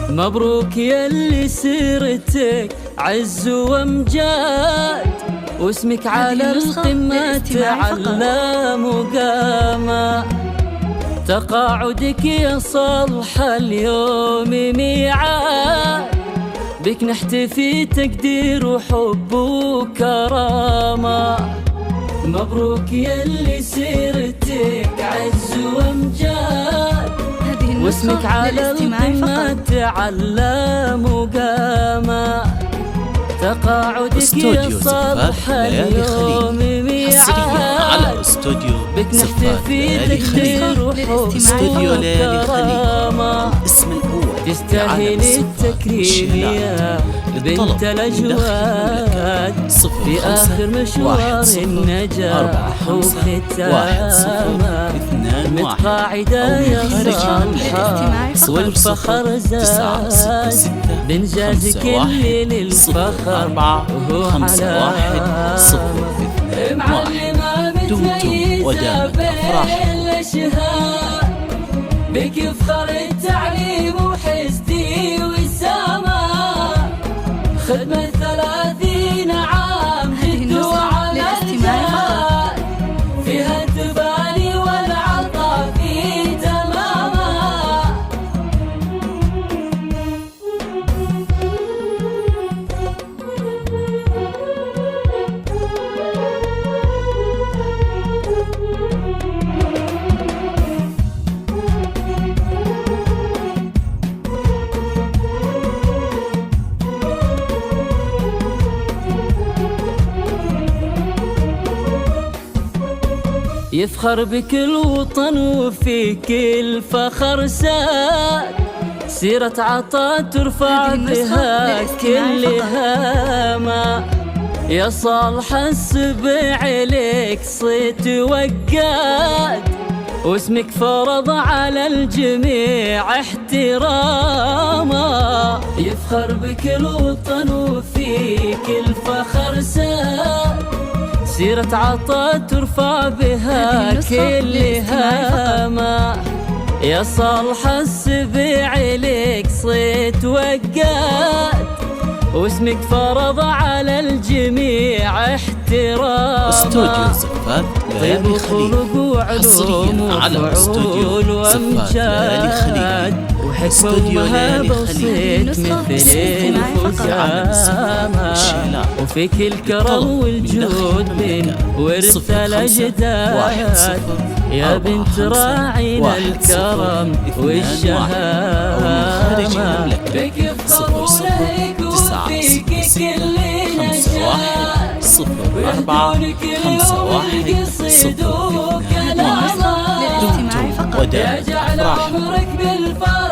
مبروك يلي سيرتك عز وامجاد، واسمك على القمة تعلى مقامة. تقاعدك يا صالح اليوم ميعاد، بك نحتفي تقدير وحب وكرامة. مبروك يلي سيرتك عز وامجاد، واسمك على القمة تعلى مقامة. تقاعدك يا صالح اليوم ميعاد، بك نحتفي تقدير وحب وكرامة. تستاهل التكريم يا بنت الأجواد، في آخر مشوار النجاح وختامه. متقاعدة يا صالحة والفخر زاد، بإنجازك اللي للفخر وهو علامة. معلمة متميزة بين الأشهاد، بك يفخر التعليم وحسدي وسامة. خدمة 30 عام جد وعلى الجهاد، فيها التفاني والعطاء في تمامه. يفخر بك الوطن وفيك الفخر ساد، سيرة عطاء ترفع بها كل هامة. يا صالح السبع لك صيت وقاد، واسمك فرض على الجميع احتراما. يفخر بك الوطن وفيك الفخر ساد، سيرة عطاء ترفع بها كل هامة. يا صالح السبع لك صيت وقاد، واسمك فرض على الجميع احتراما. استوديو زفات ليالي خليج، حصريا على استوديو زفات ليالي خليج. استوديو ليالي خليج مثل الفزامة، وفيك الكرم والجود من ورث الأجداد. يا بنت راعينا الكرم والشهامة، بك يفخر لك وفيك كل نجاة. 04 51 يصيدوا كلامه، دمتم وداع يجعل عمرك بالفضل